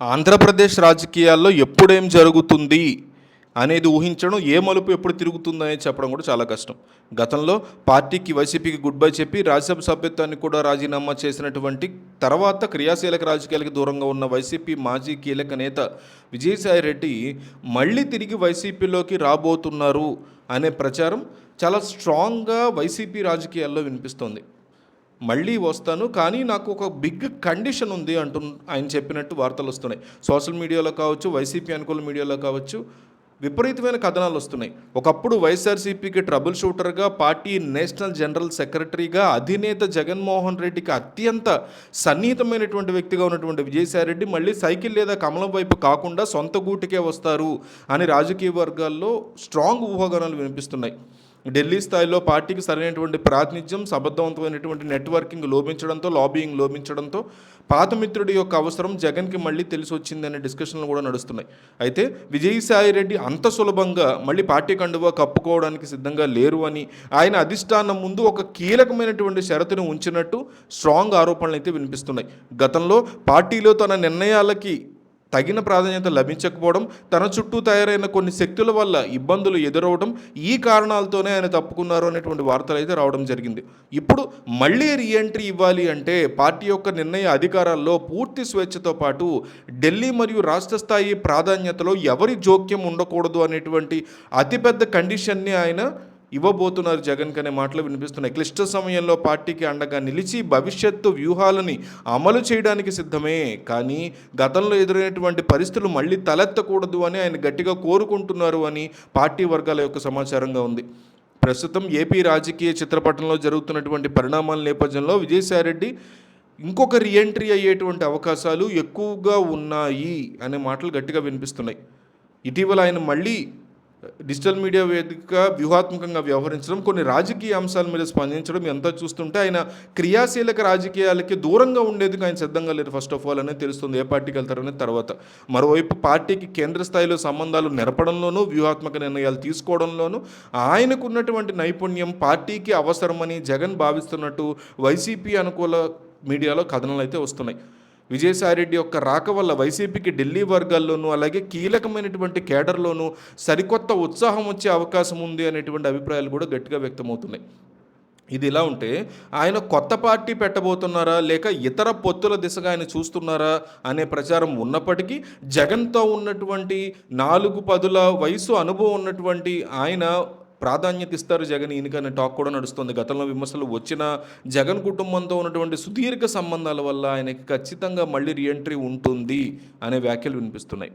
ఆంధ్రప్రదేశ్ రాజకీయాల్లో ఎప్పుడేం జరుగుతుంది అనేది ఊహించడం, ఏ మలుపు ఎప్పుడు తిరుగుతుందని చెప్పడం కూడా చాలా కష్టం. గతంలో పార్టీకి వైసీపీకి గుడ్ బై చెప్పి రాజ్యసభ సభ్యత్వాన్ని కూడా రాజీనామా చేసినటువంటి తర్వాత క్రియాశీలక రాజకీయాలకు దూరంగా ఉన్న వైసీపీ మాజీ కీలక నేత విజయసాయిరెడ్డి మళ్ళీ తిరిగి వైసీపీలోకి రాబోతున్నారు అనే ప్రచారం చాలా స్ట్రాంగ్గా వైసీపీ రాజకీయాల్లో వినిపిస్తోంది. మళ్ళీ వస్తాను, కానీ నాకు ఒక బిగ్ కండిషన్ ఉంది అంటూ ఆయన చెప్పినట్టు వార్తలు వస్తున్నాయి. సోషల్ మీడియాలో కావచ్చు, వైసీపీ అనుకూల మీడియాలో కావచ్చు, విపరీతమైన కథనాలు వస్తున్నాయి. ఒకప్పుడు వైఎస్ఆర్సీపీకి ట్రబుల్ షూటర్గా, పార్టీ నేషనల్ జనరల్ సెక్రటరీగా, అధినేత జగన్మోహన్ రెడ్డికి అత్యంత సన్నిహితమైనటువంటి వ్యక్తిగా ఉన్నటువంటి విజయసాయిరెడ్డి మళ్ళీ సైకిల్ లేదా కమలం వైపు కాకుండా సొంత గూటికే వస్తారు అని రాజకీయ వర్గాల్లో స్ట్రాంగ్ ఊహాగానాలు వినిపిస్తున్నాయి. ఢిల్లీ స్థాయిలో పార్టీకి సరైనటువంటి ప్రాతినిధ్యం, సమర్థవంతమైనటువంటి నెట్వర్కింగ్ లోపించడంతో, లాబియింగ్ లోపించడంతో పాత మిత్రుడి యొక్క అవసరం జగన్కి మళ్ళీ తెలిసి వచ్చిందనే డిస్కషన్లు కూడా నడుస్తున్నాయి. అయితే విజయసాయిరెడ్డి అంత సులభంగా మళ్ళీ పార్టీ కండువా కప్పుకోవడానికి సిద్ధంగా లేరు అని, ఆయన అధిష్టానం ముందు ఒక కీలకమైనటువంటి షరతును ఉంచినట్టు స్ట్రాంగ్ ఆరోపణలు అయితే వినిపిస్తున్నాయి. గతంలో పార్టీలో తన నిర్ణయాలకి తగిన ప్రాధాన్యత లభించకపోవడం, తన చుట్టూ తయారైన కొన్ని శక్తుల వల్ల ఇబ్బందులు ఎదురవడం, ఈ కారణాలతోనే ఆయన తప్పుకున్నారు అనేటువంటి వార్తలు అయితే రావడం జరిగింది. ఇప్పుడు మళ్ళీ రీఎంట్రీ ఇవ్వాలి అంటే పార్టీ యొక్క నిర్ణయ అధికారాల్లో పూర్తి స్వేచ్ఛతో పాటు ఢిల్లీ మరియు రాష్ట్ర స్థాయి ప్రాధాన్యతలో ఎవరి జోక్యం ఉండకూడదు అనేటువంటి అతిపెద్ద కండిషన్ని ఆయన ఇవ్వబోతున్నారు జగన్కి అనే మాటలు వినిపిస్తున్నాయి. క్లిష్ట సమయంలో పార్టీకి అండగా నిలిచి భవిష్యత్తు వ్యూహాలని అమలు చేయడానికి సిద్ధమే, కానీ గతంలో ఎదురైనటువంటి పరిస్థితులు మళ్ళీ తలెత్తకూడదు అని ఆయన గట్టిగా కోరుకుంటున్నారు అని పార్టీ వర్గాల యొక్క సమాచారంగా ఉంది. ప్రస్తుతం ఏపీ రాజకీయ చిత్రపటంలో జరుగుతున్నటువంటి పరిణామాల నేపథ్యంలో విజయసాయిరెడ్డి ఇంకొక రీఎంట్రీ అయ్యేటువంటి అవకాశాలు ఎక్కువగా ఉన్నాయి అనే మాటలు గట్టిగా వినిపిస్తున్నాయి. ఇటీవల ఆయన మళ్ళీ డిజిటల్ మీడియా వేదికగా వ్యూహాత్మకంగా వ్యవహరించడం, కొన్ని రాజకీయ అంశాల మీద స్పందించడం ఎంత చూస్తుంటే ఆయన క్రియాశీలక రాజకీయాలకి దూరంగా ఉండేందుకు ఆయన సిద్ధంగా లేరు ఫస్ట్ ఆఫ్ ఆల్ అనేది తెలుస్తుంది. ఏ పార్టీకి వెళ్తారనే తర్వాత. మరోవైపు పార్టీకి కేంద్ర స్థాయిలో సంబంధాలు నెరపడంలోనూ, వ్యూహాత్మక నిర్ణయాలు తీసుకోవడంలోనూ ఆయనకున్నటువంటి నైపుణ్యం పార్టీకి అవసరమని జగన్ భావిస్తున్నట్టు వైసీపీ అనుకూల మీడియాలో కథనాలు అయితే వస్తున్నాయి. విజయసాయిరెడ్డి యొక్క రాక వల్ల వైసీపీకి ఢిల్లీ వర్గాల్లోనూ, అలాగే కీలకమైనటువంటి కేడర్లోనూ సరికొత్త ఉత్సాహం వచ్చే అవకాశం ఉంది అనేటువంటి అభిప్రాయాలు కూడా గట్టిగా వ్యక్తమవుతున్నాయి. ఇది ఇలా ఉంటే ఆయన కొత్త పార్టీ పెట్టబోతున్నారా, లేక ఇతర పొత్తుల దిశగా ఆయన చూస్తున్నారా అనే ప్రచారం ఉన్నప్పటికీ జగన్తో ఉన్నటువంటి 4 పదుల వయసు అనుభవం ఉన్నటువంటి ఆయన ప్రాధాన్యత ఇస్తారు జగన్ ఈయనకనే టాక్ కూడా నడుస్తుంది. గతంలో విమర్శలు వచ్చిన జగన్ కుటుంబంతో ఉన్నటువంటి సుదీర్ఘ సంబంధాల వల్ల ఆయనకి ఖచ్చితంగా మళ్ళీ రీఎంట్రీ ఉంటుంది అనే వ్యాఖ్యలు వినిపిస్తున్నాయి.